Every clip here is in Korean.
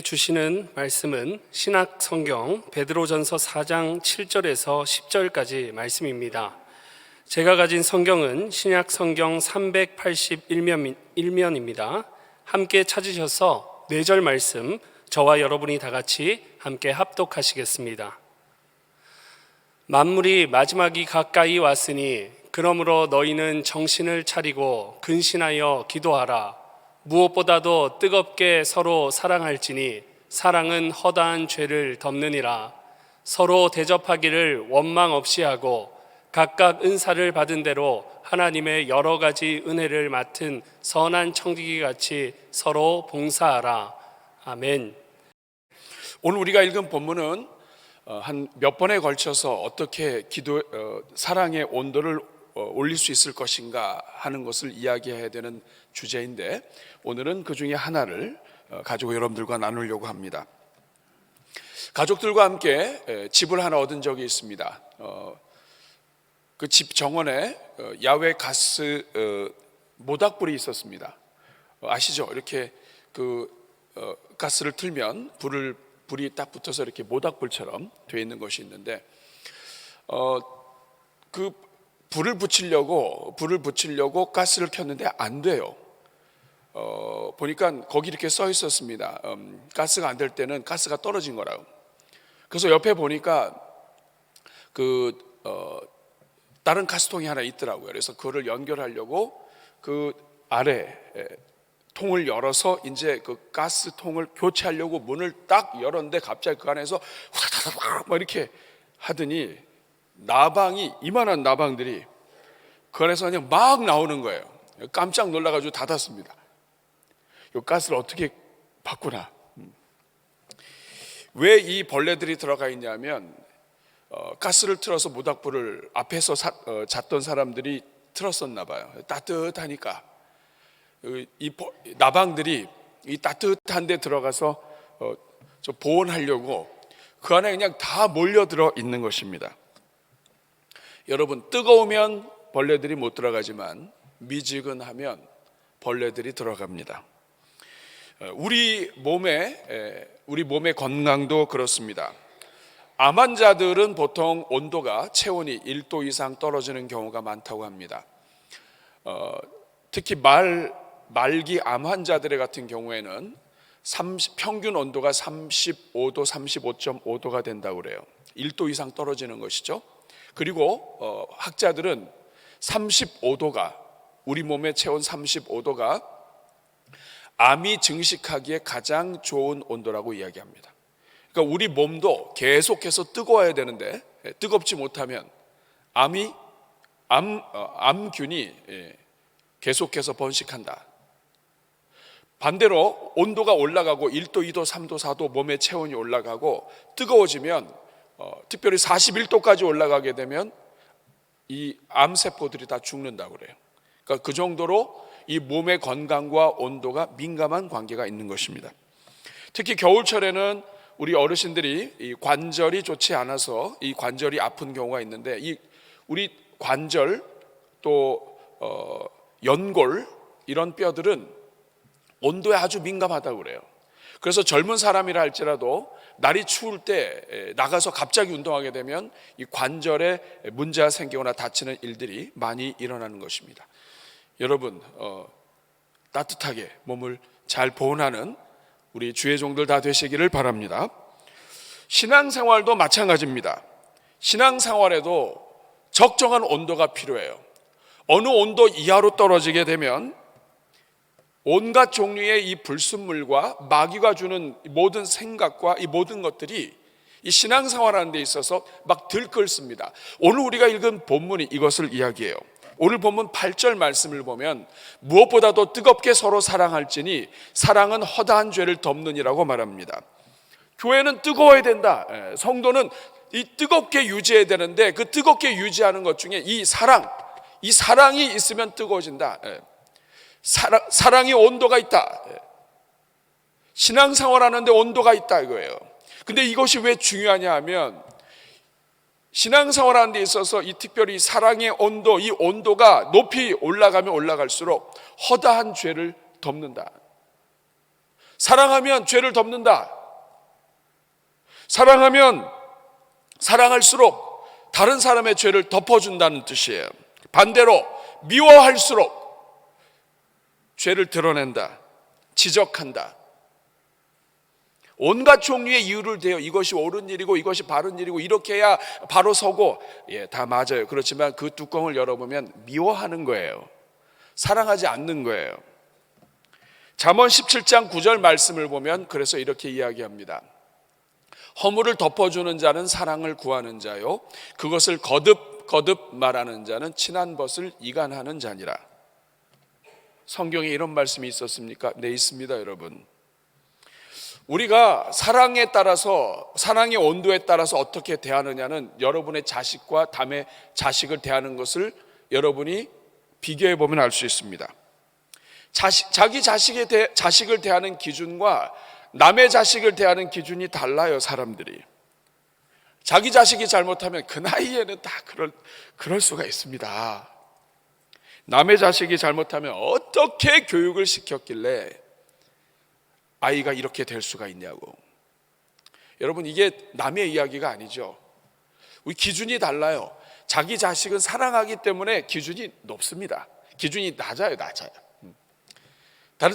주시는 말씀은 신약 성경 베드로전서 4장 7절에서 10절까지 말씀입니다. 제가 가진 성경은 신약 성경 381면입니다. 함께 찾으셔서 4절 말씀 저와 여러분이 다 같이 함께 합독하시겠습니다. 만물이 마지막이 가까이 왔으니 그러므로 너희는 정신을 차리고 근신하여 기도하라. 무엇보다도 뜨겁게 서로 사랑할지니 사랑은 허다한 죄를 덮느니라. 서로 대접하기를 원망 없이 하고 각각 은사를 받은 대로 하나님의 여러 가지 은혜를 맡은 선한 청지기 같이 서로 봉사하라. 아멘. 오늘 우리가 읽은 본문은 한 몇 번에 걸쳐서 어떻게 사랑의 온도를 올릴 수 있을 것인가 하는 것을 이야기해야 되는 주제인데, 오늘은 그 중에 하나를 가지고 여러분들과 나누려고 합니다. 가족들과 함께 집을 하나 얻은 적이 있습니다. 그 집 정원에 야외 가스 모닥불이 있었습니다. 아시죠? 이렇게 가스를 틀면 불이 딱 붙어서 이렇게 모닥불처럼 되어 있는 것이 있는데, 그 불을 붙이려고 가스를 켰는데 안 돼요. 보니까 거기 이렇게 써 있었습니다. 가스가 안 될 때는 가스가 떨어진 거라고. 그래서 옆에 보니까 다른 가스통이 하나 있더라고요. 그래서 그거를 연결하려고 그 아래 통을 열어서 이제 그 가스통을 교체하려고 문을 딱 열었는데, 갑자기 그 안에서 막 이렇게 하더니 이만한 나방들이 그 안에서 그냥 막 나오는 거예요. 깜짝 놀라가지고 닫았습니다. 이 가스를 어떻게 바꾸나. 왜 이 벌레들이 들어가 있냐면, 가스를 틀어서 모닥불을 앞에서 잤던 사람들이 틀었었나 봐요. 따뜻하니까 이 나방들이 이 따뜻한 데 들어가서 보온하려고 그 안에 그냥 다 몰려들어 있는 것입니다. 여러분, 뜨거우면 벌레들이 못 들어가지만 미지근하면 벌레들이 들어갑니다. 우리 몸의 건강도 그렇습니다. 암 환자들은 보통 온도가 체온이 1도 이상 떨어지는 경우가 많다고 합니다. 특히 말기 암 환자들 같은 경우에는 평균 온도가 35도, 35.5도가 된다고 그래요. 1도 이상 떨어지는 것이죠. 그리고 학자들은 35도가, 우리 몸의 체온 35도가 암이 증식하기에 가장 좋은 온도라고 이야기합니다. 그러니까 우리 몸도 계속해서 뜨거워야 되는데, 뜨겁지 못하면 암균이 계속해서 번식한다. 반대로 온도가 올라가고 1도, 2도, 3도, 4도 몸의 체온이 올라가고 뜨거워지면, 특별히 41도까지 올라가게 되면 이 암세포들이 다 죽는다고 그래요. 그러니까 그 정도로 이 몸의 건강과 온도가 민감한 관계가 있는 것입니다. 특히 겨울철에는 우리 어르신들이 이 관절이 좋지 않아서 이 관절이 아픈 경우가 있는데, 우리 관절 또 연골 이런 뼈들은 온도에 아주 민감하다고 그래요. 그래서 젊은 사람이라 할지라도 날이 추울 때 나가서 갑자기 운동하게 되면 이 관절에 문제가 생기거나 다치는 일들이 많이 일어나는 것입니다. 여러분, 따뜻하게 몸을 잘 보온하는 우리 주의 종들 다 되시기를 바랍니다. 신앙생활도 마찬가지입니다. 신앙생활에도 적정한 온도가 필요해요. 어느 온도 이하로 떨어지게 되면 온갖 종류의 이 불순물과 마귀가 주는 모든 생각과 이 모든 것들이 이 신앙생활하는 데 있어서 막 들끓습니다. 오늘 우리가 읽은 본문이 이것을 이야기해요. 오늘 본문 8절 말씀을 보면, 무엇보다도 뜨겁게 서로 사랑할지니 사랑은 허다한 죄를 덮느니라고 말합니다. 교회는 뜨거워야 된다. 성도는 이 뜨겁게 유지해야 되는데, 그 뜨겁게 유지하는 것 중에 이 사랑이 있으면 뜨거워진다. 사랑이 온도가 있다. 신앙생활 하는데 온도가 있다 이거예요. 근데 이것이 왜 중요하냐 하면, 신앙생활 하는 데 있어서 이 특별히 사랑의 온도, 이 온도가 높이 올라가면 올라갈수록 허다한 죄를 덮는다. 사랑하면 죄를 덮는다. 사랑하면 사랑할수록 다른 사람의 죄를 덮어준다는 뜻이에요. 반대로 미워할수록 죄를 드러낸다, 지적한다. 온갖 종류의 이유를 대요. 이것이 옳은 일이고 이것이 바른 일이고 이렇게 해야 바로 서고, 다 맞아요. 그렇지만 그 뚜껑을 열어보면 미워하는 거예요. 사랑하지 않는 거예요. 잠언 17장 9절 말씀을 보면 그래서 이렇게 이야기합니다. 허물을 덮어주는 자는 사랑을 구하는 자요, 그것을 거듭 말하는 자는 친한 벗을 이간하는 자니라. 성경에 이런 말씀이 있었습니까? 네, 있습니다, 여러분. 우리가 사랑에 따라서, 사랑의 온도에 따라서 어떻게 대하느냐는 여러분의 자식과 남의 자식을 대하는 것을 여러분이 비교해 보면 알 수 있습니다. 자기 자식을 대하는 기준과 남의 자식을 대하는 기준이 달라요, 사람들이. 자기 자식이 잘못하면 그 나이에는 다 그럴 수가 있습니다. 남의 자식이 잘못하면 어떻게 교육을 시켰길래 아이가 이렇게 될 수가 있냐고. 여러분, 이게 남의 이야기가 아니죠. 우리 기준이 달라요. 자기 자식은 사랑하기 때문에 기준이 높습니다. 기준이 낮아요.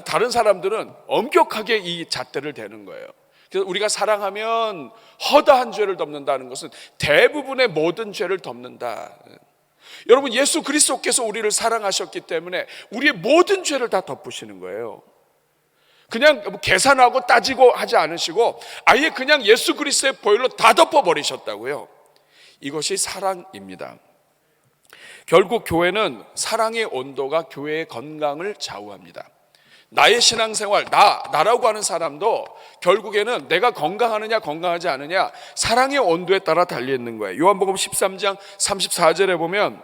다른 사람들은 엄격하게 이 잣대를 대는 거예요. 그래서 우리가 사랑하면 허다한 죄를 덮는다는 것은 대부분의 모든 죄를 덮는다. 여러분, 예수 그리스도께서 우리를 사랑하셨기 때문에 우리의 모든 죄를 다 덮으시는 거예요. 그냥 계산하고 따지고 하지 않으시고 아예 그냥 예수 그리스도의 보혈로 다 덮어버리셨다고요. 이것이 사랑입니다. 결국 교회는 사랑의 온도가 교회의 건강을 좌우합니다. 나의 신앙생활, 나라고 하는 사람도 결국에는 내가 건강하느냐 건강하지 않느냐 사랑의 온도에 따라 달려있는 거예요. 요한복음 13장 34절에 보면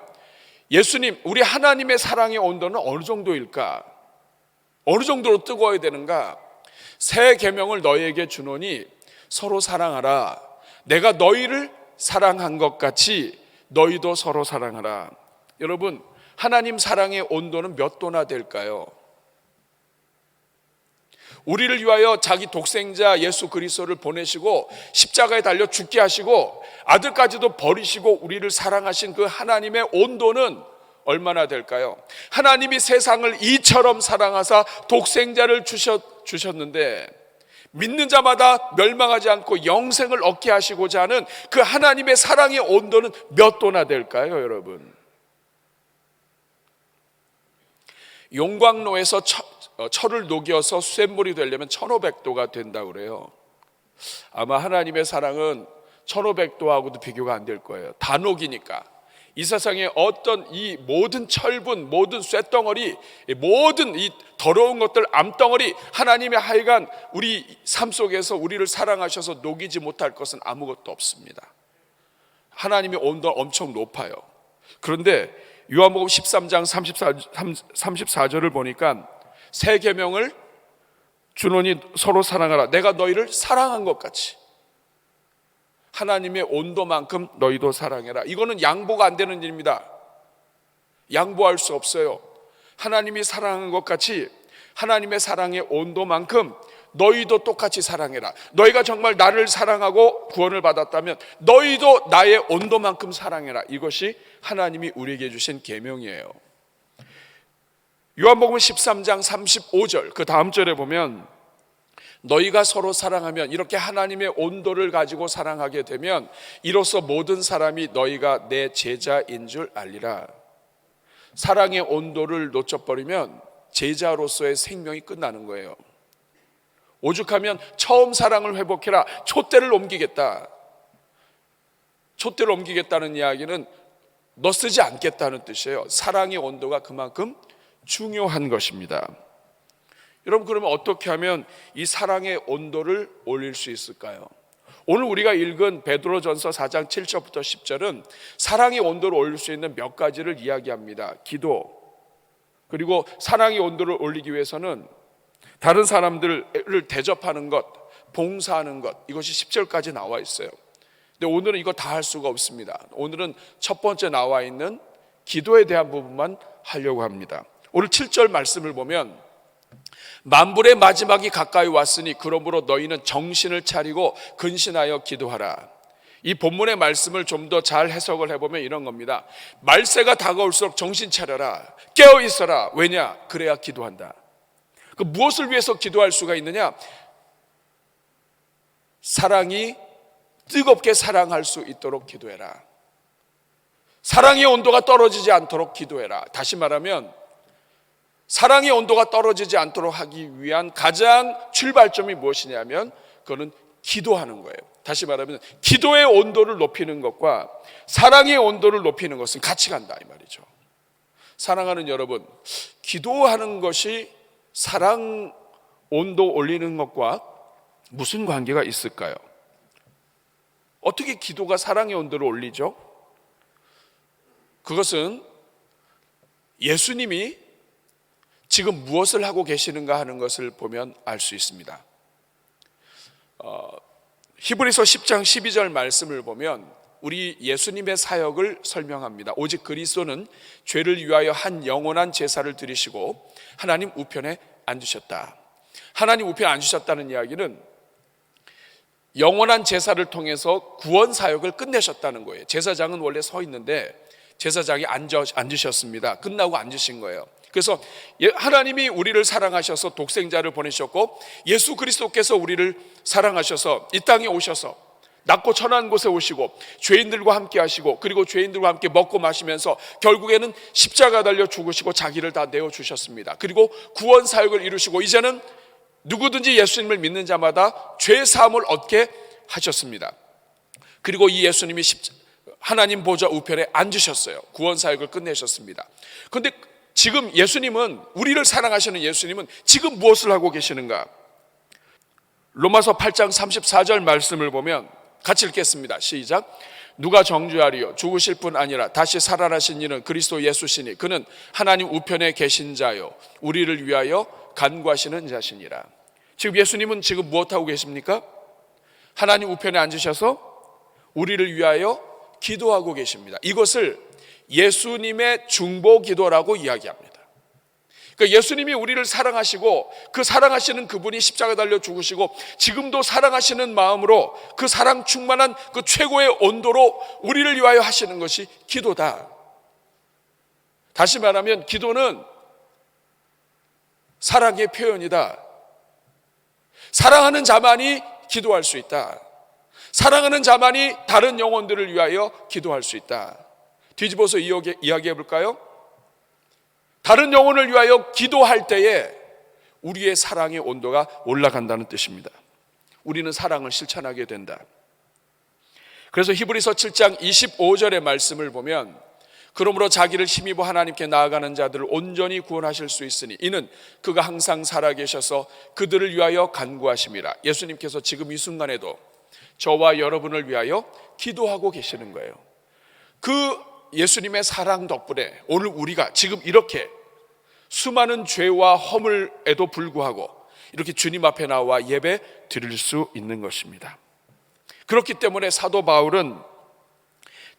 예수님, 우리 하나님의 사랑의 온도는 어느 정도일까? 어느 정도로 뜨거워야 되는가? 새 계명을 너희에게 주노니 서로 사랑하라. 내가 너희를 사랑한 것 같이 너희도 서로 사랑하라. 여러분, 하나님 사랑의 온도는 몇 도나 될까요? 우리를 위하여 자기 독생자 예수 그리스도를 보내시고 십자가에 달려 죽게 하시고 아들까지도 버리시고 우리를 사랑하신 그 하나님의 온도는 얼마나 될까요? 하나님이 세상을 이처럼 사랑하사 독생자를 주셨는데 믿는 자마다 멸망하지 않고 영생을 얻게 하시고자 하는 그 하나님의 사랑의 온도는 몇 도나 될까요, 여러분? 용광로에서 철을 녹여서 쇳물이 되려면 1500도가 된다고 그래요. 아마 하나님의 사랑은 1500도하고도 비교가 안 될 거예요. 다 녹이니까. 이 세상에 어떤 이 모든 철분, 모든 쇳덩어리, 모든 이 더러운 것들, 암덩어리, 하나님의 하여간 우리 삶 속에서 우리를 사랑하셔서 녹이지 못할 것은 아무것도 없습니다. 하나님의 온도가 엄청 높아요. 그런데 요한복음 13장 34절을 보니까 새 계명을 주노니 서로 사랑하라. 내가 너희를 사랑한 것 같이 하나님의 온도만큼 너희도 사랑해라. 이거는 양보가 안 되는 일입니다. 양보할 수 없어요. 하나님이 사랑한 것 같이 하나님의 사랑의 온도만큼 너희도 똑같이 사랑해라. 너희가 정말 나를 사랑하고 구원을 받았다면 너희도 나의 온도만큼 사랑해라. 이것이 하나님이 우리에게 주신 계명이에요. 요한복음 13장 35절 그 다음 절에 보면 너희가 서로 사랑하면, 이렇게 하나님의 온도를 가지고 사랑하게 되면 이로써 모든 사람이 너희가 내 제자인 줄 알리라. 사랑의 온도를 놓쳐버리면 제자로서의 생명이 끝나는 거예요. 오죽하면 처음 사랑을 회복해라, 촛대를 옮기겠다. 촛대를 옮기겠다는 이야기는 너 쓰지 않겠다는 뜻이에요. 사랑의 온도가 그만큼 중요한 것입니다. 여러분, 그러면 어떻게 하면 이 사랑의 온도를 올릴 수 있을까요? 오늘 우리가 읽은 베드로전서 4장 7절부터 10절은 사랑의 온도를 올릴 수 있는 몇 가지를 이야기합니다. 기도, 그리고 사랑의 온도를 올리기 위해서는 다른 사람들을 대접하는 것, 봉사하는 것, 이것이 10절까지 나와 있어요. 근데 오늘은 이거 다 할 수가 없습니다. 오늘은 첫 번째 나와 있는 기도에 대한 부분만 하려고 합니다. 오늘 7절 말씀을 보면 만불의 마지막이 가까이 왔으니 그러므로 너희는 정신을 차리고 근신하여 기도하라. 이 본문의 말씀을 좀 더 잘 해석을 해보면 이런 겁니다. 말세가 다가올수록 정신 차려라, 깨어 있어라. 왜냐? 그래야 기도한다. 그 무엇을 위해서 기도할 수가 있느냐? 사랑이 뜨겁게 사랑할 수 있도록 기도해라. 사랑의 온도가 떨어지지 않도록 기도해라. 다시 말하면 사랑의 온도가 떨어지지 않도록 하기 위한 가장 출발점이 무엇이냐면 그거는 기도하는 거예요. 다시 말하면 기도의 온도를 높이는 것과 사랑의 온도를 높이는 것은 같이 간다 이 말이죠. 사랑하는 여러분, 기도하는 것이 사랑 온도 올리는 것과 무슨 관계가 있을까요? 어떻게 기도가 사랑의 온도를 올리죠? 그것은 예수님이 지금 무엇을 하고 계시는가 하는 것을 보면 알 수 있습니다. 히브리서 10장 12절 말씀을 보면 우리 예수님의 사역을 설명합니다. 오직 그리스도는 죄를 위하여 한 영원한 제사를 드리시고 하나님 우편에 앉으셨다. 하나님 우편에 앉으셨다는 이야기는 영원한 제사를 통해서 구원 사역을 끝내셨다는 거예요. 제사장은 원래 서 있는데 제사장이 앉으셨습니다. 끝나고 앉으신 거예요. 그래서 하나님이 우리를 사랑하셔서 독생자를 보내셨고 예수 그리스도께서 우리를 사랑하셔서 이 땅에 오셔서 낮고 천한 곳에 오시고 죄인들과 함께 하시고 그리고 죄인들과 함께 먹고 마시면서 결국에는 십자가 달려 죽으시고 자기를 다 내어주셨습니다. 그리고 구원 사역을 이루시고 이제는 누구든지 예수님을 믿는 자마다 죄 사함을 얻게 하셨습니다. 그리고 이 예수님이 하나님 보좌 우편에 앉으셨어요. 구원 사역을 끝내셨습니다. 그런데 지금 예수님은, 우리를 사랑하시는 예수님은 지금 무엇을 하고 계시는가? 로마서 8장 34절 말씀을 보면 같이 읽겠습니다. 시작. 누가 정죄하리요? 죽으실 뿐 아니라 다시 살아나신 이는 그리스도 예수시니 그는 하나님 우편에 계신 자요 우리를 위하여 간구하시는 자시니라. 지금 예수님은 지금 무엇하고 계십니까? 하나님 우편에 앉으셔서 우리를 위하여 기도하고 계십니다. 이것을 예수님의 중보 기도라고 이야기합니다. 그러니까 예수님이 우리를 사랑하시고 그 사랑하시는 그분이 십자가 달려 죽으시고 지금도 사랑하시는 마음으로 그 사랑 충만한 그 최고의 온도로 우리를 위하여 하시는 것이 기도다. 다시 말하면 기도는 사랑의 표현이다. 사랑하는 자만이 기도할 수 있다. 사랑하는 자만이 다른 영혼들을 위하여 기도할 수 있다. 뒤집어서 이야기해 볼까요? 다른 영혼을 위하여 기도할 때에 우리의 사랑의 온도가 올라간다는 뜻입니다. 우리는 사랑을 실천하게 된다. 그래서 히브리서 7장 25절의 말씀을 보면 그러므로 자기를 힘입어 하나님께 나아가는 자들을 온전히 구원하실 수 있으니 이는 그가 항상 살아계셔서 그들을 위하여 간구하심이라. 예수님께서 지금 이 순간에도 저와 여러분을 위하여 기도하고 계시는 거예요. 그 예수님의 사랑 덕분에 오늘 우리가 지금 이렇게 수많은 죄와 허물에도 불구하고 이렇게 주님 앞에 나와 예배 드릴 수 있는 것입니다. 그렇기 때문에 사도 바울은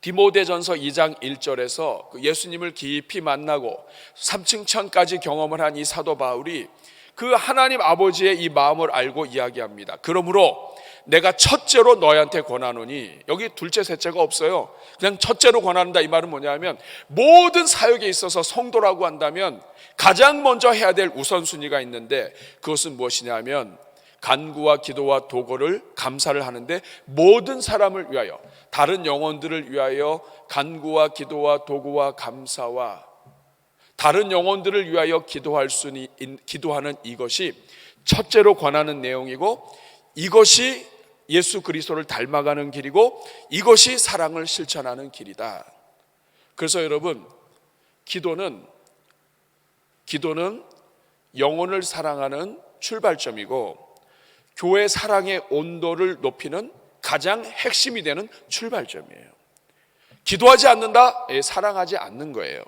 디모데전서 2장 1절에서 예수님을 깊이 만나고 3층 천까지 경험을 한 이 사도 바울이 그 하나님 아버지의 이 마음을 알고 이야기합니다. 그러므로 내가 첫째로 너희한테 권하노니, 여기 둘째 셋째가 없어요. 그냥 첫째로 권한다. 이 말은 뭐냐면 모든 사역에 있어서 성도라고 한다면 가장 먼저 해야 될 우선순위가 있는데 그것은 무엇이냐면 간구와 기도와 도고를 감사를 하는데 모든 사람을 위하여, 다른 영혼들을 위하여 간구와 기도와 도구와 감사와 다른 영혼들을 위하여 기도하는 이것이 첫째로 권하는 내용이고, 이것이 예수 그리스도를 닮아가는 길이고, 이것이 사랑을 실천하는 길이다. 그래서 여러분, 기도는 영혼을 사랑하는 출발점이고 교회 사랑의 온도를 높이는 가장 핵심이 되는 출발점이에요. 기도하지 않는다? 사랑하지 않는 거예요.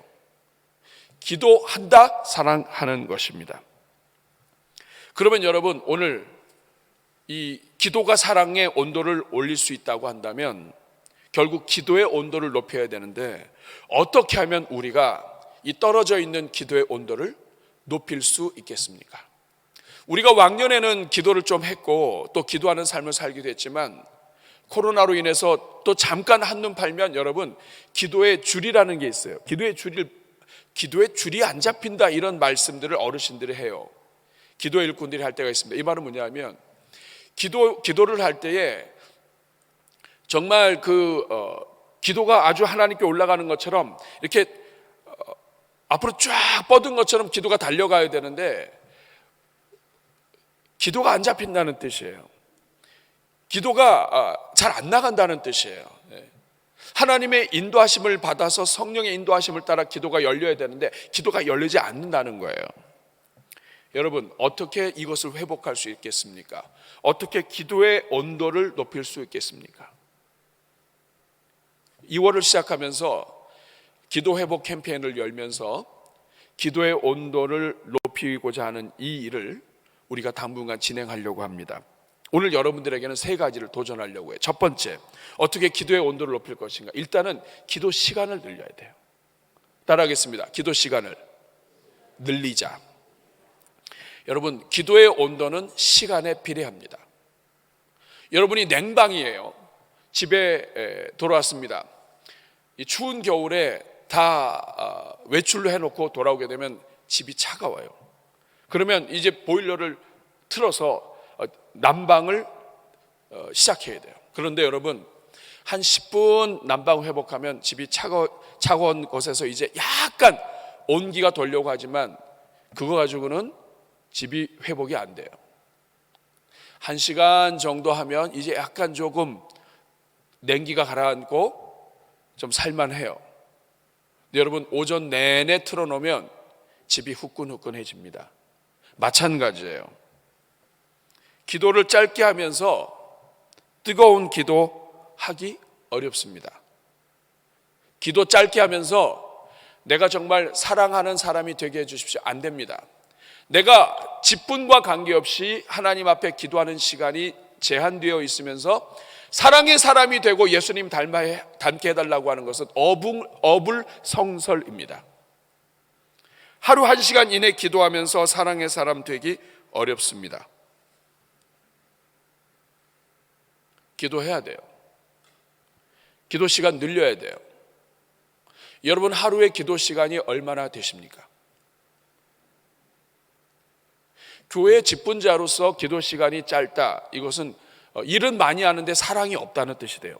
기도한다? 사랑하는 것입니다. 그러면 여러분, 오늘 이 기도가 사랑의 온도를 올릴 수 있다고 한다면 결국 기도의 온도를 높여야 되는데 어떻게 하면 우리가 이 떨어져 있는 기도의 온도를 높일 수 있겠습니까? 우리가 왕년에는 기도를 좀 했고 또 기도하는 삶을 살기도 했지만 코로나로 인해서 또 잠깐 한눈 팔면 여러분 기도의 줄이라는 게 있어요. 기도의 줄이 안 잡힌다 이런 말씀들을 어르신들이 해요. 기도 일꾼들이 할 때가 있습니다. 이 말은 뭐냐면 기도를 할 때에 정말 기도가 아주 하나님께 올라가는 것처럼 이렇게 앞으로 쫙 뻗은 것처럼 기도가 달려가야 되는데 기도가 안 잡힌다는 뜻이에요. 기도가 잘 안 나간다는 뜻이에요. 하나님의 인도하심을 받아서 성령의 인도하심을 따라 기도가 열려야 되는데 기도가 열리지 않는다는 거예요. 여러분 어떻게 이것을 회복할 수 있겠습니까? 어떻게 기도의 온도를 높일 수 있겠습니까? 2월을 시작하면서 기도 회복 캠페인을 열면서 기도의 온도를 높이고자 하는 이 일을 우리가 당분간 진행하려고 합니다. 오늘 여러분들에게는 3가지를 도전하려고 해요. 첫 번째, 어떻게 기도의 온도를 높일 것인가? 일단은 기도 시간을 늘려야 돼요. 따라하겠습니다. 기도 시간을 늘리자. 여러분 기도의 온도는 시간에 비례합니다. 여러분이 냉방이에요. 집에 돌아왔습니다. 이 추운 겨울에 다 외출로 해놓고 돌아오게 되면 집이 차가워요. 그러면 이제 보일러를 틀어서 난방을 시작해야 돼요. 그런데 여러분 한 10분 난방 회복하면 집이 차가운 곳에서 이제 약간 온기가 돌려고 하지만 그거 가지고는 집이 회복이 안 돼요. 1시간 정도 하면 이제 약간 조금 냉기가 가라앉고 좀 살만해요. 근데 여러분 오전 내내 틀어놓으면 집이 후끈후끈해집니다. 마찬가지예요. 기도를 짧게 하면서 뜨거운 기도하기 어렵습니다. 기도 짧게 하면서 내가 정말 사랑하는 사람이 되게 해주십시오. 안 됩니다. 내가 직분과 관계없이 하나님 앞에 기도하는 시간이 제한되어 있으면서 사랑의 사람이 되고 예수님 닮게 해달라고 하는 것은 어불성설입니다. 하루 1시간 이내 기도하면서 사랑의 사람 되기 어렵습니다. 기도해야 돼요. 기도 시간 늘려야 돼요. 여러분 하루의 기도 시간이 얼마나 되십니까? 교회 직분자로서 기도 시간이 짧다. 이것은 일은 많이 하는데 사랑이 없다는 뜻이 돼요.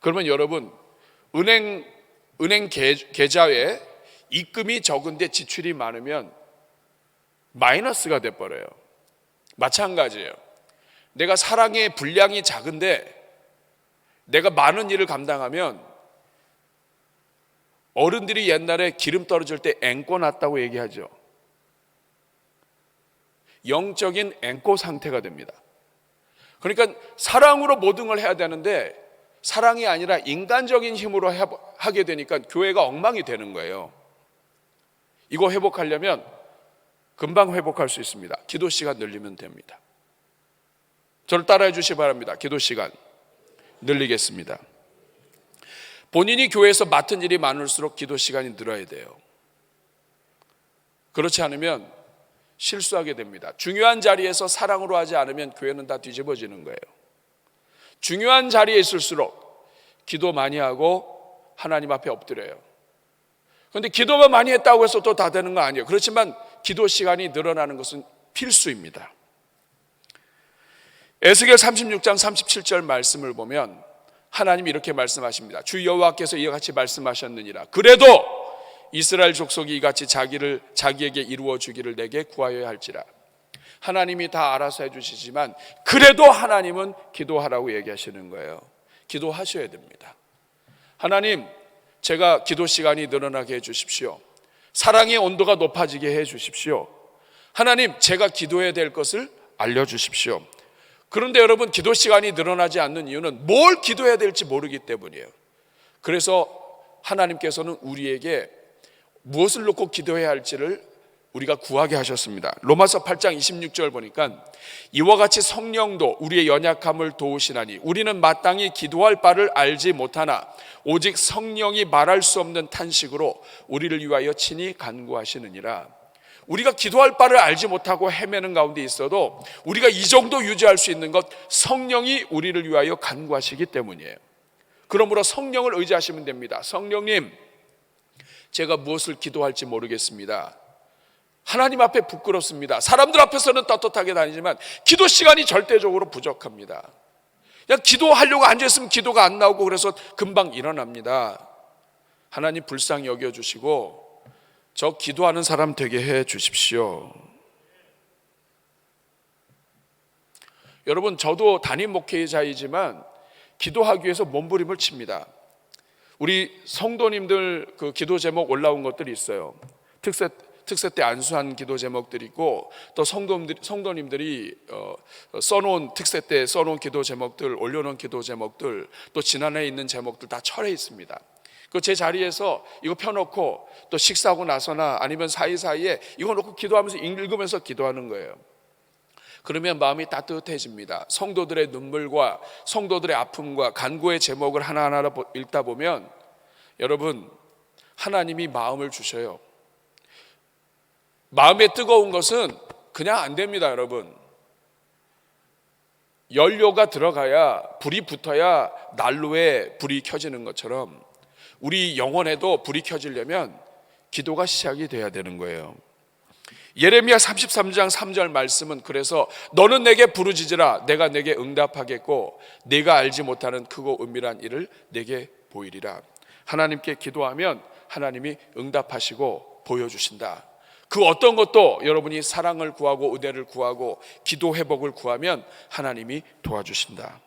그러면 여러분 은행 계좌에 입금이 적은데 지출이 많으면 마이너스가 돼버려요. 마찬가지예요. 내가 사랑의 분량이 작은데 내가 많은 일을 감당하면 어른들이 옛날에 기름 떨어질 때 앵꼬 났다고 얘기하죠. 영적인 앵꼬 상태가 됩니다. 그러니까 사랑으로 모든 걸 해야 되는데 사랑이 아니라 인간적인 힘으로 하게 되니까 교회가 엉망이 되는 거예요. 이거 회복하려면 금방 회복할 수 있습니다. 기도 시간 늘리면 됩니다. 저를 따라해 주시기 바랍니다. 기도 시간 늘리겠습니다. 본인이 교회에서 맡은 일이 많을수록 기도 시간이 늘어야 돼요. 그렇지 않으면 실수하게 됩니다. 중요한 자리에서 사랑으로 하지 않으면 교회는 다 뒤집어지는 거예요. 중요한 자리에 있을수록 기도 많이 하고 하나님 앞에 엎드려요. 그런데 기도만 많이 했다고 해서 또 다 되는 거 아니에요. 그렇지만 기도 시간이 늘어나는 것은 필수입니다. 에스겔 36장 37절 말씀을 보면 하나님이 이렇게 말씀하십니다. 주 여호와께서 이와 같이 말씀하셨느니라. 그래도 이스라엘 족속이 이같이 자기에게 이루어 주기를 내게 구하여야 할지라. 하나님이 다 알아서 해주시지만 그래도 하나님은 기도하라고 얘기하시는 거예요. 기도하셔야 됩니다. 하나님, 제가 기도 시간이 늘어나게 해주십시오. 사랑의 온도가 높아지게 해주십시오. 하나님, 제가 기도해야 될 것을 알려주십시오. 그런데 여러분, 기도 시간이 늘어나지 않는 이유는 뭘 기도해야 될지 모르기 때문이에요. 그래서 하나님께서는 우리에게 무엇을 놓고 기도해야 할지를 우리가 구하게 하셨습니다. 로마서 8장 26절 보니까 이와 같이 성령도 우리의 연약함을 도우시나니 우리는 마땅히 기도할 바를 알지 못하나 오직 성령이 말할 수 없는 탄식으로 우리를 위하여 친히 간구하시느니라. 우리가 기도할 바를 알지 못하고 헤매는 가운데 있어도 우리가 이 정도 유지할 수 있는 것, 성령이 우리를 위하여 간구하시기 때문이에요. 그러므로 성령을 의지하시면 됩니다. 성령님, 제가 무엇을 기도할지 모르겠습니다. 하나님 앞에 부끄럽습니다. 사람들 앞에서는 떳떳하게 다니지만 기도 시간이 절대적으로 부족합니다. 그냥 기도하려고 앉아있으면 기도가 안 나오고 그래서 금방 일어납니다. 하나님 불쌍히 여겨주시고 저 기도하는 사람 되게 해 주십시오. 여러분, 저도 담임 목회자이지만 기도하기 위해서 몸부림을 칩니다. 우리 성도님들 그 기도 제목 올라온 것들이 있어요. 특세 때 안수한 기도 제목들이 있고, 또 성도님들이 써놓은 특세 때 써놓은 기도 제목들, 올려놓은 기도 제목들, 또 지난해에 있는 제목들 다 철에 있습니다. 그 제 자리에서 이거 펴놓고 또 식사하고 나서나 아니면 사이사이에 이거 놓고 기도하면서 읽으면서 기도하는 거예요. 그러면 마음이 따뜻해집니다. 성도들의 눈물과 성도들의 아픔과 간구의 제목을 하나하나 읽다 보면 여러분, 하나님이 마음을 주셔요. 마음에 뜨거운 것은 그냥 안 됩니다. 여러분, 연료가 들어가야, 불이 붙어야 난로에 불이 켜지는 것처럼 우리 영혼에도 불이 켜지려면 기도가 시작이 돼야 되는 거예요. 예레미야 33장 3절 말씀은 그래서 너는 내게 부르짖으라 내가 내게 응답하겠고 네가 알지 못하는 크고 은밀한 일을 내게 보이리라. 하나님께 기도하면 하나님이 응답하시고 보여주신다. 그 어떤 것도 여러분이 사랑을 구하고 은혜를 구하고 기도 회복을 구하면 하나님이 도와주신다.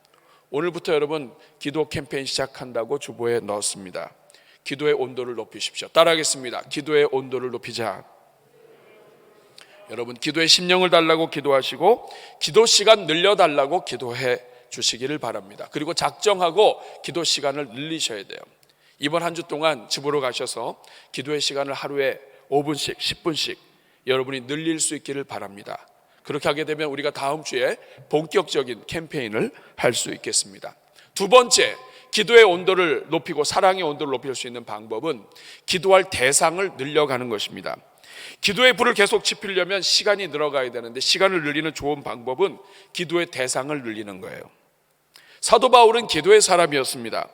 오늘부터 여러분 기도 캠페인 시작한다고 주보에 넣었습니다. 기도의 온도를 높이십시오. 따라하겠습니다. 기도의 온도를 높이자. 여러분, 기도의 심령을 달라고 기도하시고 기도 시간 늘려달라고 기도해 주시기를 바랍니다. 그리고 작정하고 기도 시간을 늘리셔야 돼요. 이번 한 주 동안 집으로 가셔서 기도의 시간을 하루에 5분씩 10분씩 여러분이 늘릴 수 있기를 바랍니다. 그렇게 하게 되면 우리가 다음 주에 본격적인 캠페인을 할 수 있겠습니다. 두 번째, 기도의 온도를 높이고 사랑의 온도를 높일 수 있는 방법은 기도할 대상을 늘려가는 것입니다. 기도의 불을 계속 지피려면 시간이 늘어가야 되는데 시간을 늘리는 좋은 방법은 기도의 대상을 늘리는 거예요. 사도 바울은 기도의 사람이었습니다.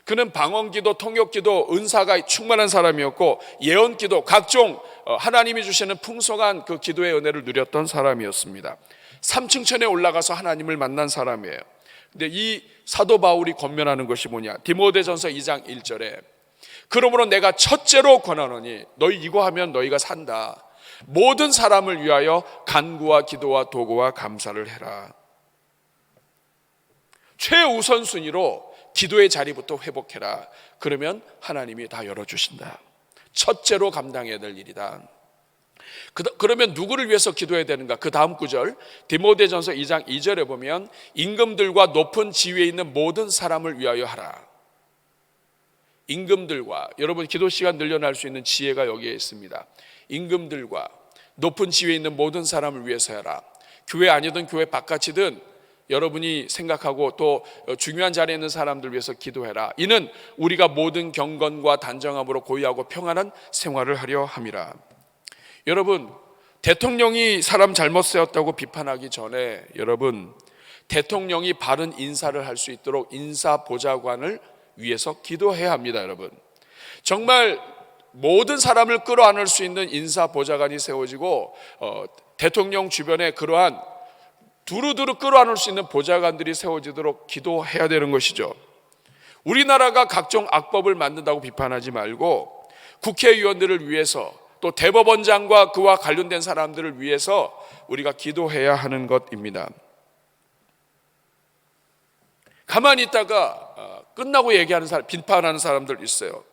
그는 방언기도, 통역기도, 은사가 충만한 사람이었고 예언기도, 각종 하나님이 주시는 풍성한 그 기도의 은혜를 누렸던 사람이었습니다. 3층천에 올라가서 하나님을 만난 사람이에요. 근데 이 사도 바울이 권면하는 것이 뭐냐? 디모데전서 2장 1절에 그러므로 내가 첫째로 권하노니 너희 이거 하면 너희가 산다. 모든 사람을 위하여 간구와 기도와 도구와 감사를 해라. 최우선순위로 기도의 자리부터 회복해라. 그러면 하나님이 다 열어주신다. 첫째로 감당해야 될 일이다. 그러면 누구를 위해서 기도해야 되는가? 그 다음 구절 디모데전서 2장 2절에 보면 임금들과 높은 지위에 있는 모든 사람을 위하여 하라. 임금들과, 여러분 기도 시간 늘려날 수 있는 지혜가 여기에 있습니다. 임금들과 높은 지위에 있는 모든 사람을 위해서 하라. 교회 아니든 교회 바깥이든 여러분이 생각하고 또 중요한 자리에 있는 사람들 위해서 기도해라. 이는 우리가 모든 경건과 단정함으로 고의하고 평안한 생활을 하려 함이라. 여러분, 대통령이 사람 잘못 세웠다고 비판하기 전에 여러분, 대통령이 바른 인사를 할 수 있도록 인사보좌관을 위해서 기도해야 합니다. 여러분, 정말 모든 사람을 끌어안을 수 있는 인사보좌관이 세워지고 대통령 주변에 그러한 두루두루 끌어안을 수 있는 보좌관들이 세워지도록 기도해야 되는 것이죠. 우리나라가 각종 악법을 만든다고 비판하지 말고 국회의원들을 위해서 또 대법원장과 그와 관련된 사람들을 위해서 우리가 기도해야 하는 것입니다. 가만히 있다가 끝나고 얘기하는 사람, 비판하는 사람들 있어요.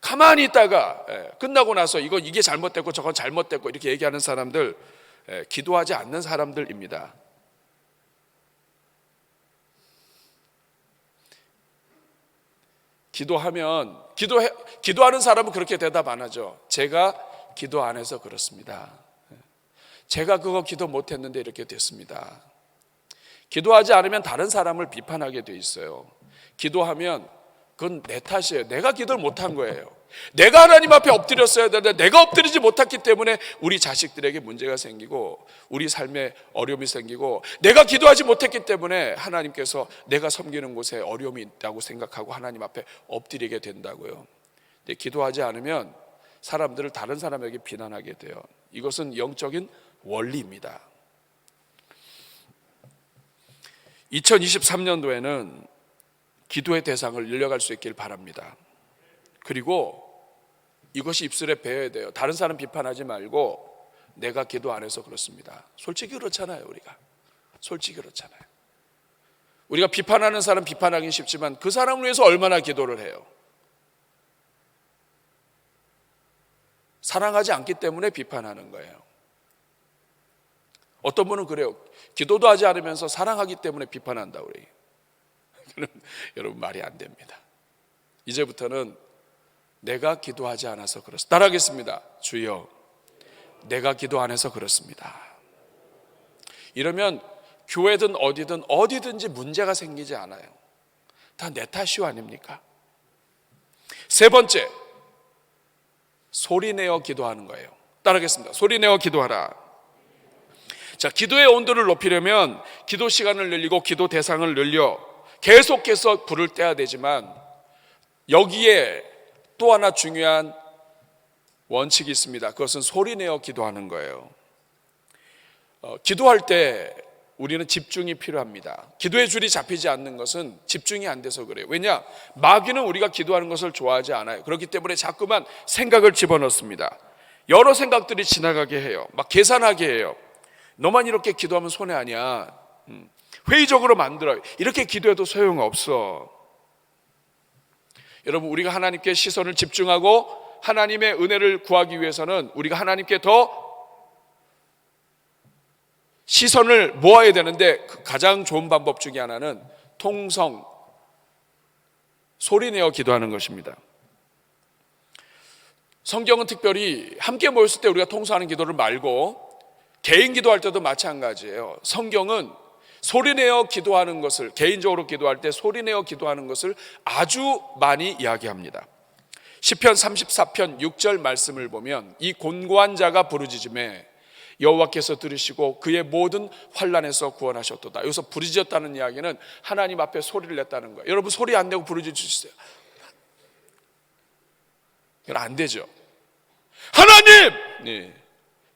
가만히 있다가 끝나고 나서 이게 잘못됐고 저건 잘못됐고 이렇게 얘기하는 사람들, 기도하지 않는 사람들입니다. 기도하는 사람은 그렇게 대답 안 하죠. 제가 기도 안 해서 그렇습니다. 제가 그거 기도 못 했는데 이렇게 됐습니다. 기도하지 않으면 다른 사람을 비판하게 돼 있어요. 기도하면 그건 내 탓이에요. 내가 기도를 못한 거예요. 내가 하나님 앞에 엎드렸어야 되는데 내가 엎드리지 못했기 때문에 우리 자식들에게 문제가 생기고 우리 삶에 어려움이 생기고, 내가 기도하지 못했기 때문에 하나님께서 내가 섬기는 곳에 어려움이 있다고 생각하고 하나님 앞에 엎드리게 된다고요. 근데 기도하지 않으면 사람들을 다른 사람에게 비난하게 돼요. 이것은 영적인 원리입니다. 2023년도에는 기도의 대상을 늘려갈 수 있길 바랍니다. 그리고 이것이 입술에 배어야 돼요. 다른 사람 비판하지 말고 내가 기도 안 해서 그렇습니다. 솔직히 그렇잖아요. 우리가 솔직히 그렇잖아요. 우리가 비판하는 사람 비판하긴 쉽지만 그 사람을 위해서 얼마나 기도를 해요. 사랑하지 않기 때문에 비판하는 거예요. 어떤 분은 그래요. 기도도 하지 않으면서 사랑하기 때문에 비판한다고 그래요. 그럼 여러분 말이 안 됩니다. 이제부터는 내가 기도하지 않아서 그렇습니다. 따라하겠습니다. 주여, 내가 기도 안 해서 그렇습니다. 이러면 교회든 어디든지 문제가 생기지 않아요. 다 내 탓이 아닙니까? 세 번째, 소리내어 기도하는 거예요. 따라하겠습니다. 소리내어 기도하라. 자, 기도의 온도를 높이려면 기도 시간을 늘리고 기도 대상을 늘려 계속해서 불을 떼야 되지만, 여기에 또 하나 중요한 원칙이 있습니다. 그것은 소리내어 기도하는 거예요. 기도할 때 우리는 집중이 필요합니다. 기도의 줄이 잡히지 않는 것은 집중이 안 돼서 그래요. 왜냐? 마귀는 우리가 기도하는 것을 좋아하지 않아요. 그렇기 때문에 자꾸만 생각을 집어넣습니다. 여러 생각들이 지나가게 해요. 막 계산하게 해요. 너만 이렇게 기도하면 손해 아니야. 회의적으로 만들어요. 이렇게 기도해도 소용없어. 여러분, 우리가 하나님께 시선을 집중하고 하나님의 은혜를 구하기 위해서는 우리가 하나님께 더 시선을 모아야 되는데, 가장 좋은 방법 중에 하나는 통성, 소리내어 기도하는 것입니다. 성경은 특별히 함께 모였을 때 우리가 통성하는 기도를 말고 개인 기도할 때도 마찬가지예요. 성경은 소리내어 기도하는 것을, 개인적으로 기도할 때 소리내어 기도하는 것을 아주 많이 이야기합니다. 시편 34편 6절 말씀을 보면, 이 곤고한 자가 부르짖음에 여호와께서 들으시고 그의 모든 환난에서 구원하셨도다. 여기서 부르짖었다는 이야기는 하나님 앞에 소리를 냈다는 거예요. 여러분, 소리 안 내고 부르짖을 수 있어요? 이건 안 되죠. 하나님! 네.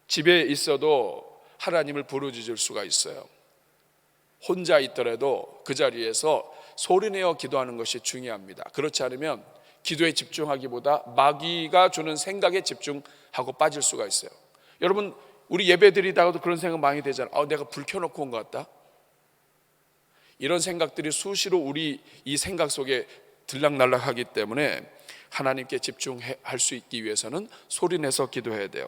집에 있어도 하나님을 부르짖을 수가 있어요. 혼자 있더라도 그 자리에서 소리내어 기도하는 것이 중요합니다. 그렇지 않으면 기도에 집중하기보다 마귀가 주는 생각에 집중하고 빠질 수가 있어요. 여러분, 우리 예배 드리다가도 그런 생각 많이 되잖아요. 내가 불 켜놓고 온 것 같다. 이런 생각들이 수시로 우리 이 생각 속에 들락날락하기 때문에 하나님께 집중할 수 있기 위해서는 소리내서 기도해야 돼요.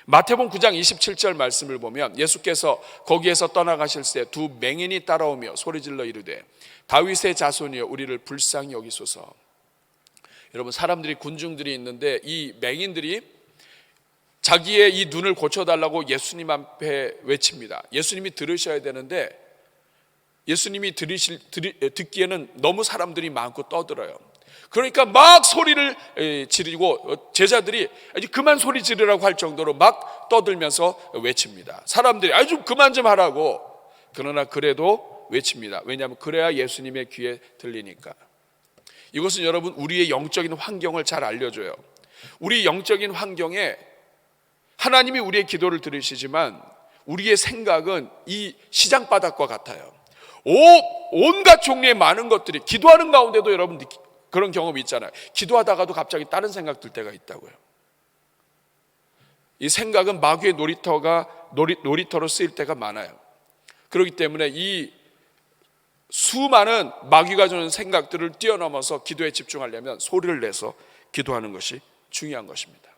마태복음 9장 27절 말씀을 보면 예수께서 거기에서 떠나가실 때 두 맹인이 따라오며 소리질러 이르되 다윗의 자손이여 우리를 불쌍히 여기소서. 여러분, 사람들이, 군중들이 있는데 이 맹인들이 자기의 이 눈을 고쳐달라고 예수님 앞에 외칩니다. 예수님이 들으셔야 되는데 예수님이 듣기에는 너무 사람들이 많고 떠들어요. 그러니까 막 소리를 지르고 제자들이 아주 그만 소리 지르라고 할 정도로 막 떠들면서 외칩니다. 사람들이 아주 그만 좀 하라고. 그러나 그래도 외칩니다. 왜냐하면 그래야 예수님의 귀에 들리니까. 이것은 여러분, 우리의 영적인 환경을 잘 알려줘요. 우리 영적인 환경에 하나님이 우리의 기도를 들으시지만 우리의 생각은 이 시장바닥과 같아요. 온갖 종류의 많은 것들이, 기도하는 가운데도 여러분 그런 경험이 있잖아요. 기도하다가도 갑자기 다른 생각 들 때가 있다고요. 이 생각은 마귀의 놀이터로 쓰일 때가 많아요. 그렇기 때문에 이 수많은 마귀가 주는 생각들을 뛰어넘어서 기도에 집중하려면 소리를 내서 기도하는 것이 중요한 것입니다.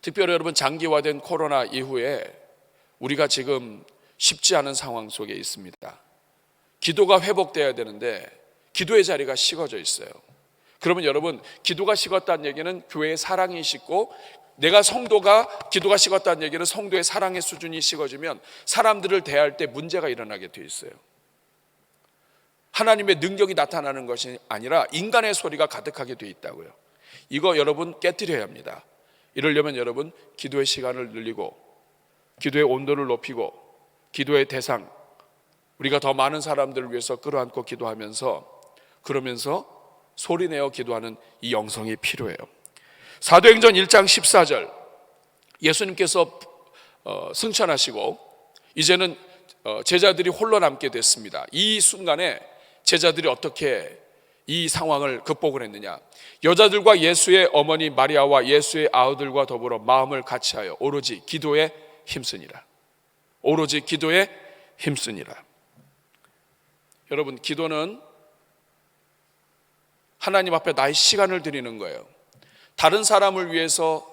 특별히 여러분, 장기화된 코로나 이후에 우리가 지금 쉽지 않은 상황 속에 있습니다. 기도가 회복돼야 되는데 기도의 자리가 식어져 있어요. 그러면 여러분, 기도가 식었다는 얘기는 교회의 사랑이 식고, 내가 성도가 기도가 식었다는 얘기는 성도의 사랑의 수준이 식어지면 사람들을 대할 때 문제가 일어나게 돼 있어요. 하나님의 능력이 나타나는 것이 아니라 인간의 소리가 가득하게 돼 있다고요. 이거 여러분 깨뜨려야 합니다. 이러려면 여러분 기도의 시간을 늘리고 기도의 온도를 높이고 기도의 대상, 우리가 더 많은 사람들을 위해서 끌어안고 기도하면서 그러면서 소리내어 기도하는 이 영성이 필요해요. 사도행전 1장 14절 예수님께서 승천하시고 이제는 제자들이 홀로 남게 됐습니다. 이 순간에 제자들이 어떻게 이 상황을 극복을 했느냐? 여자들과 예수의 어머니 마리아와 예수의 아우들과 더불어 마음을 같이하여 오로지 기도에 힘쓰니라. 오로지 기도에 힘쓰니라. 여러분, 기도는 하나님 앞에 나의 시간을 드리는 거예요. 다른 사람을 위해서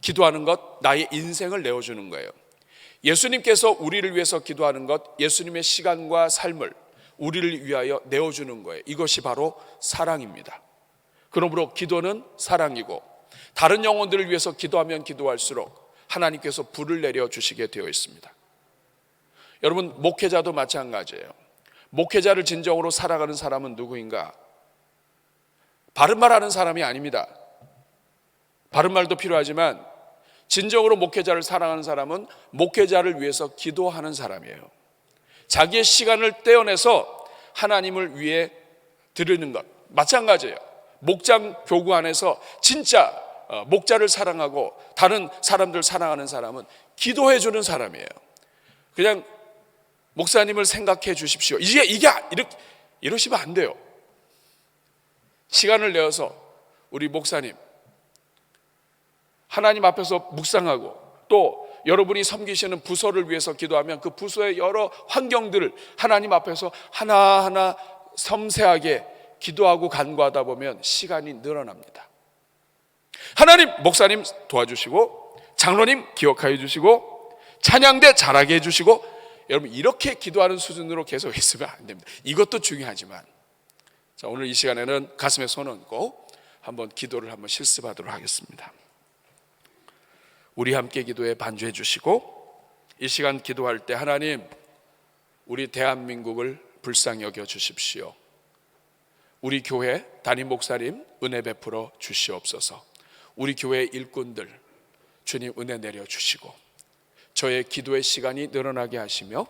기도하는 것, 나의 인생을 내어주는 거예요. 예수님께서 우리를 위해서 기도하는 것, 예수님의 시간과 삶을 우리를 위하여 내어주는 거예요. 이것이 바로 사랑입니다. 그러므로 기도는 사랑이고 다른 영혼들을 위해서 기도하면 기도할수록 하나님께서 불을 내려주시게 되어 있습니다. 여러분, 목회자도 마찬가지예요. 목회자를 진정으로 살아가는 사람은 누구인가? 바른말하는 사람이 아닙니다. 바른말도 필요하지만 진정으로 목회자를 사랑하는 사람은 목회자를 위해서 기도하는 사람이에요. 자기의 시간을 떼어내서 하나님을 위해 드리는 것 마찬가지예요. 목장 교구 안에서 진짜 목자를 사랑하고 다른 사람들 사랑하는 사람은 기도해 주는 사람이에요. 그냥 목사님을 생각해 주십시오. 이러시면 안 돼요. 시간을 내어서 우리 목사님 하나님 앞에서 묵상하고 또 여러분이 섬기시는 부서를 위해서 기도하면 그 부서의 여러 환경들을 하나님 앞에서 하나하나 섬세하게 기도하고 간구하다 보면 시간이 늘어납니다. 하나님, 목사님 도와주시고 장로님 기억하여 주시고 찬양대 잘하게 해주시고, 여러분 이렇게 기도하는 수준으로 계속 있으면 안 됩니다. 이것도 중요하지만 자, 오늘 이 시간에는 가슴에 손 얹고 한번 기도를 한번 실습하도록 하겠습니다. 우리 함께 기도에 반주해 주시고 이 시간 기도할 때 하나님, 우리 대한민국을 불쌍히 여겨 주십시오. 우리 교회 담임 목사님 은혜 베풀어 주시옵소서. 우리 교회 일꾼들 주님 은혜 내려 주시고 저의 기도의 시간이 늘어나게 하시며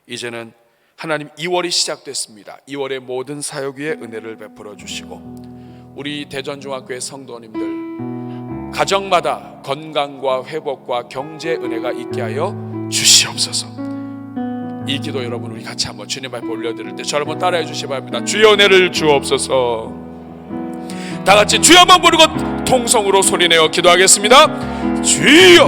이제는 하나님 2월이 시작됐습니다. 2월의 모든 사역 위에 은혜를 베풀어 주시고 우리 대전중학교의 성도님들 가정마다 건강과 회복과 경제 은혜가 있게 하여 주시옵소서. 이 기도 여러분 우리 같이 한번 주님 앞에 올려드릴 때 저를 한번 따라해 주시기 바랍니다. 주여 은혜를 주옵소서. 다 같이 주여 한번 부르고 통성으로 소리내어 기도하겠습니다. 주여,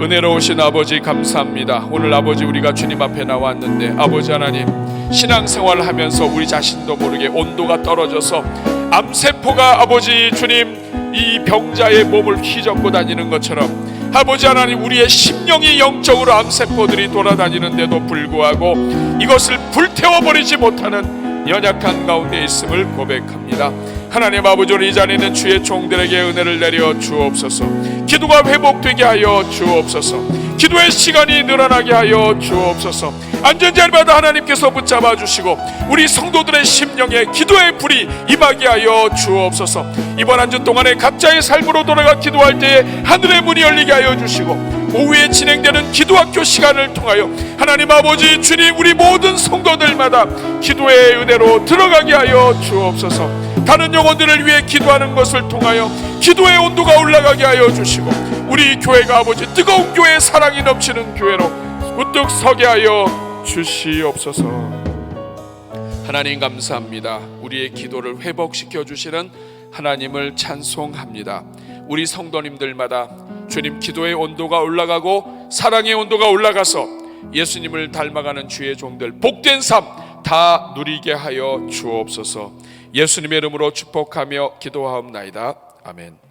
은혜로우신 아버지 감사합니다. 오늘 아버지 우리가 주님 앞에 나왔는데 아버지 하나님, 신앙생활을 하면서 우리 자신도 모르게 온도가 떨어져서 암세포가 아버지 주님 이 병자의 몸을 휘젓고 다니는 것처럼 아버지 하나님, 우리의 심령이 영적으로 암세포들이 돌아다니는데도 불구하고 이것을 불태워버리지 못하는 연약한 가운데 있음을 고백합니다. 하나님 아버지, 이 자리에 있는 주의 종들에게 은혜를 내려 주옵소서. 기도가 회복되게 하여 주옵소서. 기도의 시간이 늘어나게 하여 주옵소서. 앉은 자리마다 하나님께서 붙잡아 주시고 우리 성도들의 심령에 기도의 불이 임하게 하여 주옵소서. 이번 한 주 동안에 각자의 삶으로 돌아가 기도할 때에 하늘의 문이 열리게 하여 주시고 오후에 진행되는 기도학교 시간을 통하여 하나님 아버지 주님, 우리 모든 성도들마다 기도의 은혜로 들어가게 하여 주옵소서. 다른 영혼들을 위해 기도하는 것을 통하여 기도의 온도가 올라가게 하여 주시고 우리 교회가 아버지 뜨거운 교회, 사랑이 넘치는 교회로 우뚝 서게 하여 주시옵소서. 하나님 감사합니다. 우리의 기도를 회복시켜 주시는 하나님을 찬송합니다. 우리 성도님들마다 주님 기도의 온도가 올라가고 사랑의 온도가 올라가서 예수님을 닮아가는 주의 종들 복된 삶 다 누리게 하여 주옵소서. 예수님의 이름으로 축복하며 기도하옵나이다. 아멘.